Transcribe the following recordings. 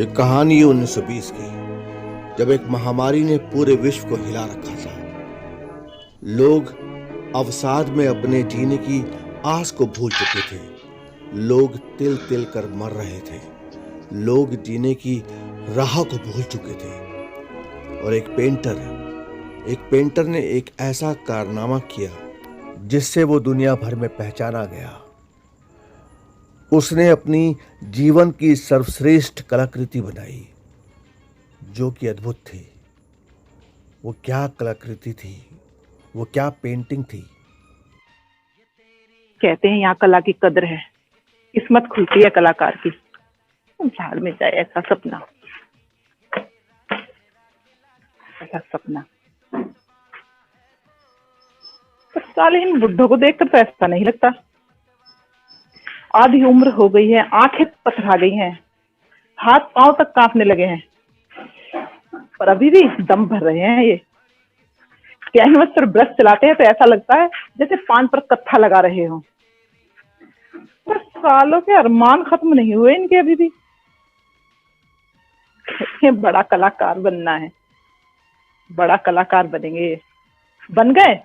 एक कहानी है 1920 की, जब एक महामारी ने पूरे विश्व को हिला रखा था। लोग अवसाद में अपने जीने की आस को भूल चुके थे। लोग तिल तिल कर मर रहे थे। लोग जीने की राह को भूल चुके थे। और एक पेंटर ने एक ऐसा कारनामा किया जिससे वो दुनिया भर में पहचाना गया। उसने अपनी जीवन की सर्वश्रेष्ठ कलाकृति बनाई, जो कि अद्भुत थी। वो क्या कलाकृति थी, वो क्या पेंटिंग थी। कहते हैं यहाँ कला की कदर है, किस्मत खुलती है कलाकार की। झाड़ में जाए ऐसा सपना, ऐसा सपना। पर साले इन बुड्ढों को देखकर तो ऐसा नहीं लगता। आधी उम्र हो गई है, आंखें पथरा गई हैं, हाथ पांव तक कांपने लगे हैं, पर अभी भी दम भर रहे हैं ये। कैनवस पर ब्रश चलाते हैं तो ऐसा लगता है जैसे पान पर कत्था लगा रहे हो। पर सालों के अरमान खत्म नहीं हुए इनके अभी भी। ये बड़ा कलाकार बनना है, बड़ा कलाकार बनेंगे ये। बन गए।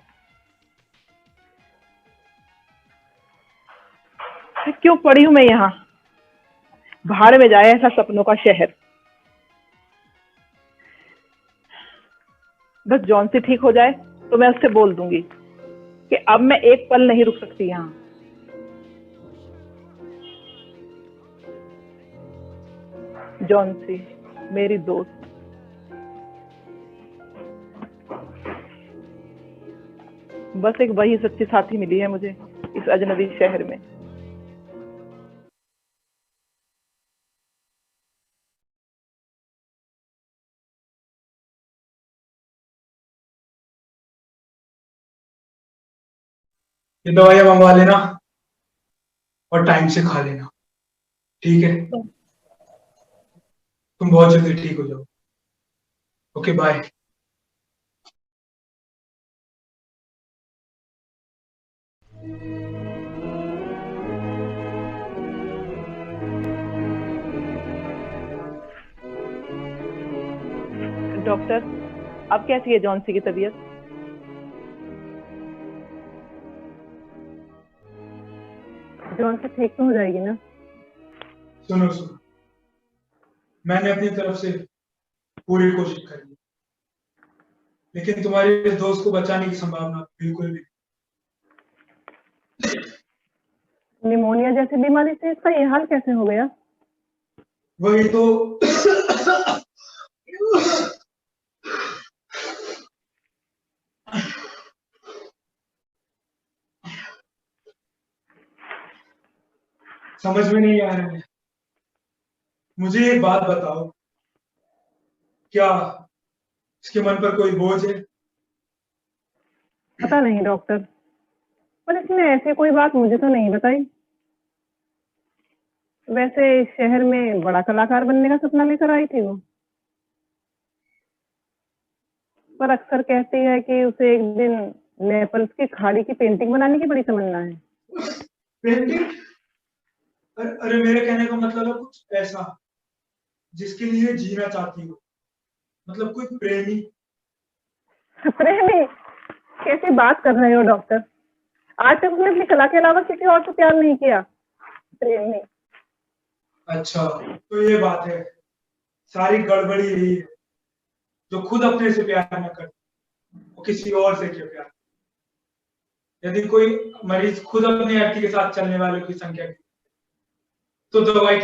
क्यों पड़ी हूं मैं यहाँ? भाड़ में जाए ऐसा सपनों का शहर। बस जॉन से ठीक हो जाए तो मैं उससे बोल दूंगी कि अब मैं एक पल नहीं रुक सकती यहाँ। जॉन सी, मेरी दोस्त। बस एक वही सच्ची साथी मिली है मुझे इस अजनबी शहर में। ये दवाइयाँ मंगवा लेना और टाइम से खा लेना, ठीक है? तुम बहुत जल्दी ठीक हो जाओ। Okay, bye. डॉक्टर, अब कैसी है जॉन सी की तबीयत? जॉन सी ठीक तो हो जाएगी ना? सुनो, मैंने अपनी तरफ से पूरी कोशिश करी, लेकिन तुम्हारे इस दोस्त को बचाने की संभावना बिल्कुल भी। निमोनिया जैसी बीमारी से इसका ये हाल कैसे हो गया? वही तो समझ में नहीं आ रहा है। मुझे एक बात बताओ, क्या इसके मन पर कोई बोझ है? पता नहीं डॉक्टर, पर इसने ऐसी कोई बात मुझे तो नहीं बताई। वैसे शहर में बड़ा कलाकार बनने का सपना लेकर आई थी वो, पर अक्सर कहती है कि उसे एक दिन नेपल्स की खाड़ी की पेंटिंग बनाने की बड़ी तमन्ना है। पेंटिंग? अरे मेरे कहने का मतलब है कुछ ऐसा जिसके लिए जीना चाहती हो, मतलब कोई प्रेमी। प्रेमी? कैसी बात कर रहे हो डॉक्टर? आज तक उसने अपनी कला के अलावा किसी और से प्यार नहीं किया। प्रेमी? अच्छा, तो ये बात है। सारी गड़बड़ी यही है, जो खुद अपने से प्यार न कर, वो किसी और से क्यों प्यार। यदि कोई मरीज खुद अपनी व्यक्ति के साथ चलने वालों की संख्या की, तो दवाई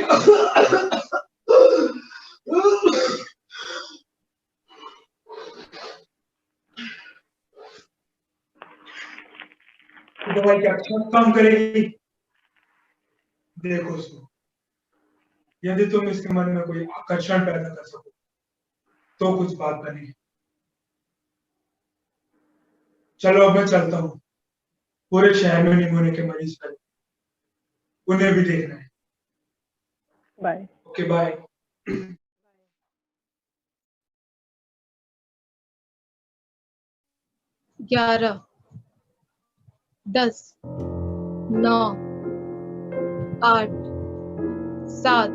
दवाई क्या कम करेगी? देखो सुनो, यदि तुम इसके मन में कोई आकर्षण पैदा कर सको तो कुछ बात बनेगी। चलो अब मैं चलता हूँ। पूरे शहर में निमोनिया के मरीज फैले, उन्हें भी देखना है। बाय। Okay, bye. 11, 10, 9, 8, 7,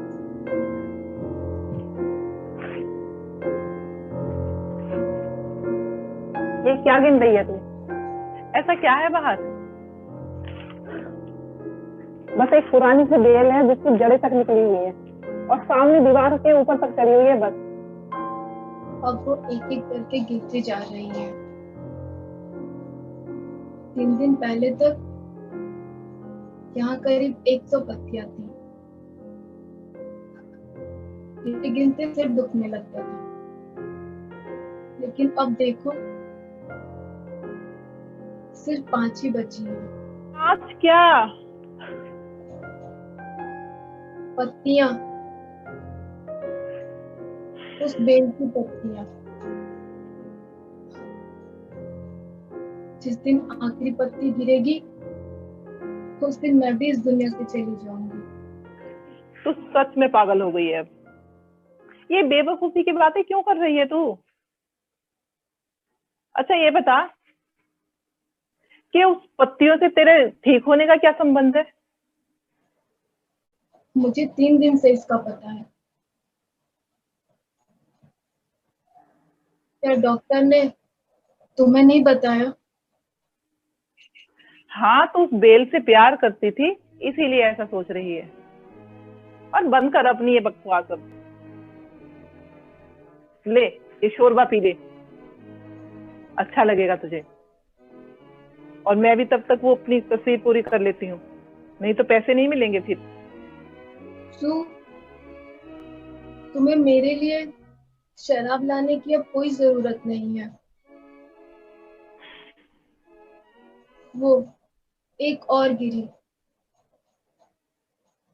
ये क्या गिन रही है तू? ऐसा क्या है बाहर? बस एक पुरानी सी बेल है जिसकी जड़ें तक निकली हुई है और सामने दीवार के ऊपर तक चढ़ी हुई है बस। अब वो एक एक करके गिरती जा रही है। 3 दिन पहले तक यहाँ करीब 100 पत्तियां थी। गिनते गिनते सिर दुखने लगता था, लेकिन अब देखो सिर्फ 5 ही बची हैं। आज क्या? पत्तियां, उस बेल की पत्तियां। जिस दिन आखिरी पत्ती गिरेगी उस दिन मैं भी इस दुनिया से चली जाऊंगी। तू सच में पागल हो गई है। अब ये बेवकूफी की बातें क्यों कर रही है तू? अच्छा ये बता कि उस पत्तियों से तेरे ठीक होने का क्या संबंध है? मुझे 3 दिन से इसका पता है। क्या डॉक्टर ने तुम्हें नहीं बताया? हाँ, तू उस बेल से प्यार करती थी इसीलिए ऐसा सोच रही है। और बंद कर अपनी ये बकवास अब। ले ये शोरबा पी ले, अच्छा लगेगा तुझे। और मैं भी तब तक वो अपनी तस्वीर पूरी कर लेती हूँ, नहीं तो पैसे नहीं मिलेंगे फिर। तुम्हें मेरे लिए शराब लाने की अब कोई जरूरत नहीं है। वो एक और गिरी।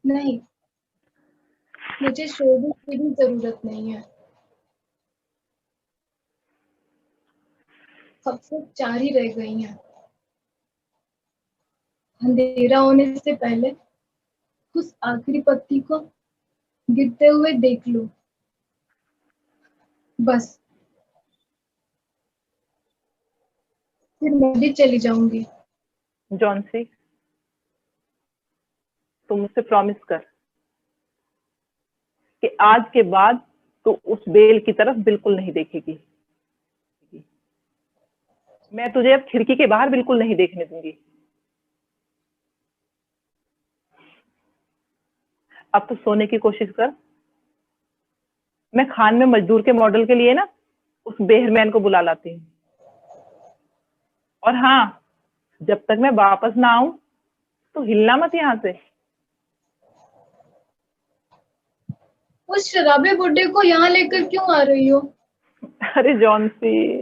नहीं, मुझे शोरबे की भी जरूरत नहीं है। अब सिर्फ 4 ही रह गई हैं। अंधेरा होने से पहले उस आखिरी पत्ती को गिरते हुए देख लो, बस। फिर मैं भी चली जाऊंगी। जॉन्सी, तुम मुझसे प्रॉमिस कर कि आज के बाद तू उस बेल की तरफ बिल्कुल नहीं देखेगी। मैं तुझे अब खिड़की के बाहर बिल्कुल नहीं देखने दूंगी। अब तो सोने की कोशिश कर। मैं खान में मजदूर के मॉडल के लिए ना उस बेहरमैन को बुला लाती हूँ। और हाँ, जब तक मैं वापस ना आऊं तो हिलना मत यहाँ से। उस शराबी बुड्ढे को यहाँ लेकर क्यों आ रही हो? अरे जॉन्सी,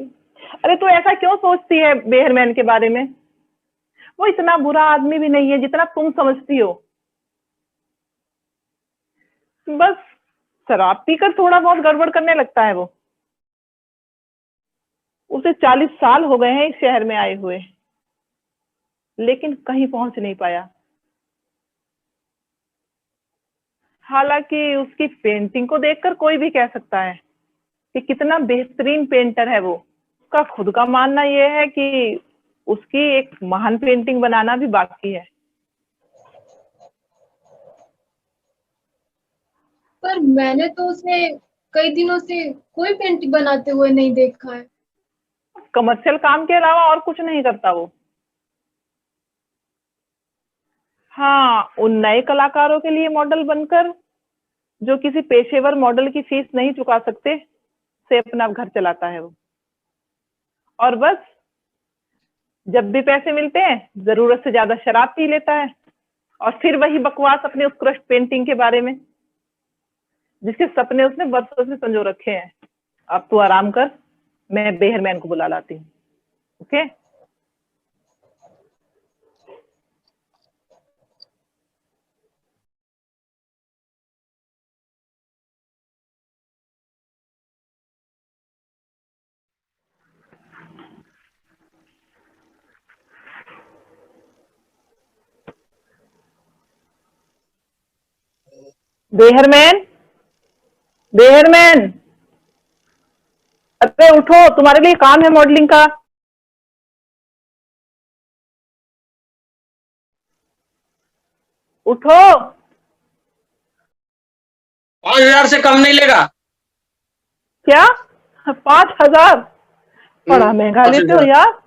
अरे तू ऐसा क्यों सोचती है बेहरमैन के बारे में? वो इतना बुरा आदमी भी नहीं है जितना तुम समझती हो। बस शराब पीकर थोड़ा बहुत गड़बड़ करने लगता है वो। उसे 40 साल हो गए हैं इस शहर में आए हुए, लेकिन कहीं पहुंच नहीं पाया। हालांकि उसकी पेंटिंग को देखकर कोई भी कह सकता है कि कितना बेहतरीन पेंटर है वो। उसका खुद का मानना यह है कि उसकी एक महान पेंटिंग बनाना भी बाकी है। पर मैंने तो उसे कई दिनों से कोई पेंटिंग बनाते हुए नहीं देखा है। कमर्शियल काम के अलावा और कुछ नहीं करता वो। हाँ, उन नए कलाकारों के लिए मॉडल बनकर जो किसी पेशेवर मॉडल की फीस नहीं चुका सकते से अपना घर चलाता है वो। और बस जब भी पैसे मिलते हैं जरूरत से ज्यादा शराब पी लेता है और फिर वही बकवास अपने उत्कृष्ट पेंटिंग के बारे में जिसके सपने उसने बरसों से संजो रखे हैं। अब तू आराम कर, मैं बेहरमैन को बुला लाती हूँ। ओके? बेहरमैन, बेहरमैन, अरे उठो, तुम्हारे लिए काम है मॉडलिंग का। उठो। 5,000 से कम नहीं लेगा। क्या? 5,000? बड़ा महंगा बहुत लेते हो ज्यादा। यार।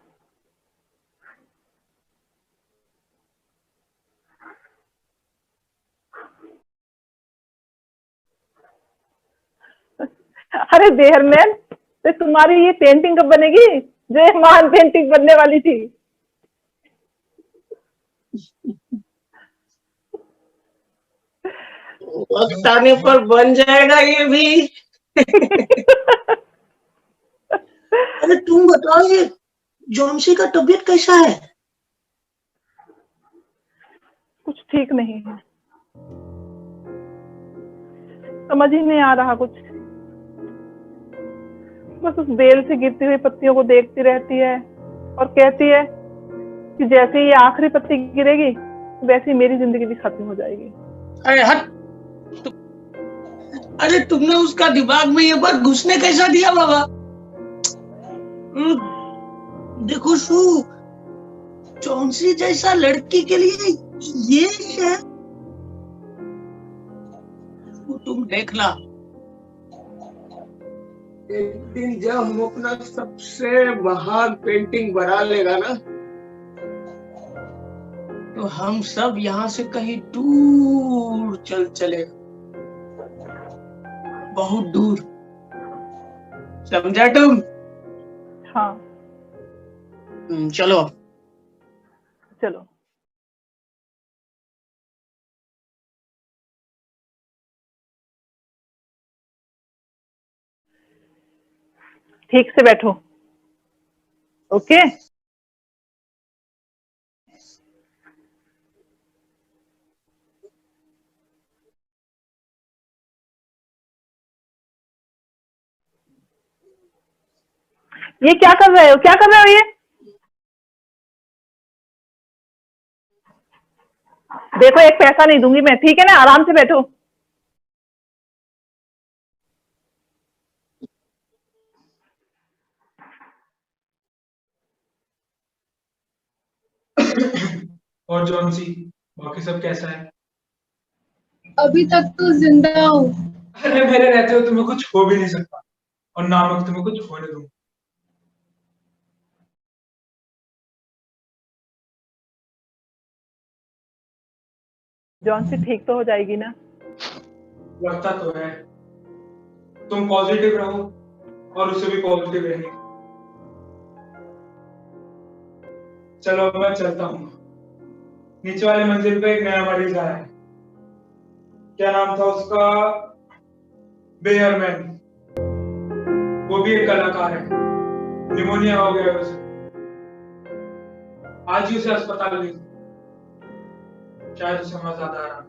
अरे देहरमैन, तो तुम्हारी ये पेंटिंग कब बनेगी जो ये महान पेंटिंग बनने वाली थी? वक्त आने पर बन जाएगा ये भी। अरे तुम बताओ, ये जॉन्सी का तबीयत कैसा है? कुछ ठीक नहीं है, समझ ही नहीं आ रहा कुछ। बस उस बेल से गिरती हुई पत्तियों को देखती रहती है और कहती है कि जैसे ही ये आखिरी पत्ती गिरेगी वैसे ही मेरी जिंदगी भी खत्म हो जाएगी। अरे हट। अरे तुमने उसका दिमाग में ये बात घुसने कैसा दिया बाबा? देखो शू, जॉन्सी जैसा लड़की के लिए ये है। वो तुम देखना, एक दिन जब हम अपना सबसे महान पेंटिंग बना लेगा ना, तो हम सब यहाँ से कहीं दूर चल चले, बहुत दूर। समझा तुम? हाँ चलो। चलो। ठीक से बैठो। ओके। ये क्या कर रहे हो, क्या कर रहे हो ये? देखो, एक पैसा नहीं दूंगी मैं, ठीक है ना? आराम से बैठो। और जॉन्सी, बाकी सब कैसा है? अभी तक तो जिंदा हूँ। अरे मेरे रहते हो तुम्हें कुछ हो भी नहीं सकता, और ना मैं तुम्हें कुछ होने दूंगा। जॉन्सी ठीक तो हो जाएगी ना? लगता तो है। तुम पॉजिटिव रहो और उसे भी पॉजिटिव रहेगी। चलो अब मैं चलता हूँ। नीचे वाली मंजिल पे एक नया मरीज आया है। क्या नाम था उसका? बेयरमैन। वो भी एक कलाकार है, निमोनिया हो गया है उसे। आज ही उसे अस्पताल ले गए। शायद उसे मजा आ रहा है।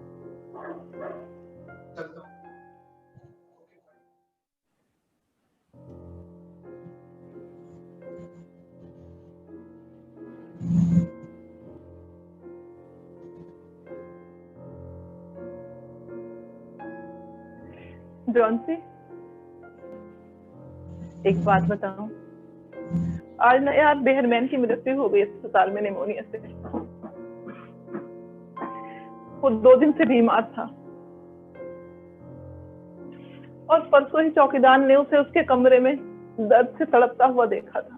चलता हूँ। जॉन्सी, एक बात बताऊं, आज ना यार बेहरमैन की मृत्यु हो गई अस्पताल में निमोनिया से। वो 2 दिन से बीमार था और परसों ही चौकीदार ने उसे उसके कमरे में दर्द से तड़पता हुआ देखा था।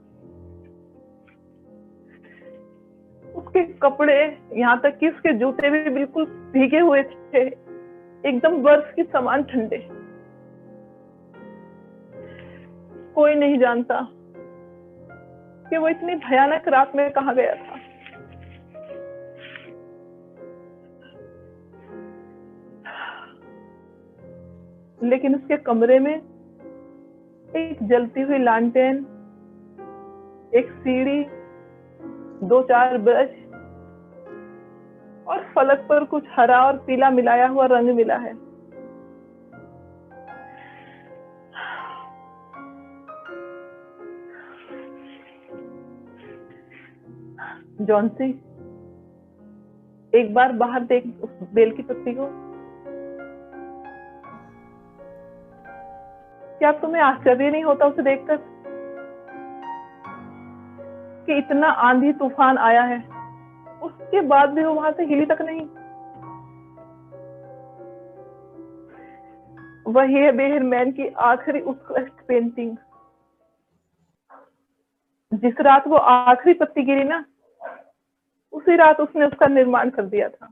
उसके कपड़े, यहाँ तक कि उसके जूते भी बिल्कुल भीगे हुए थे, एकदम बर्फ के समान ठंडे। कोई नहीं जानता कि वो इतनी भयानक रात में कहाँ गया था। लेकिन उसके कमरे में एक जलती हुई लालटेन, एक सीढ़ी, 2-4 ब्रश और फलक पर कुछ हरा और पीला मिलाया हुआ रंग मिला है। जॉन्सी, एक बार बाहर देख उस बेल की पत्ती को। क्या तुम्हें आश्चर्य नहीं होता उसे देखकर कि इतना आंधी तूफान आया है, उसके बाद भी वो वहां से हिली तक नहीं? वही है बेहरमैन की आखिरी उत्कृष्ट पेंटिंग। जिस रात वो आखिरी पत्ती गिरी ना, उसी रात उसने उसका निर्माण कर दिया था।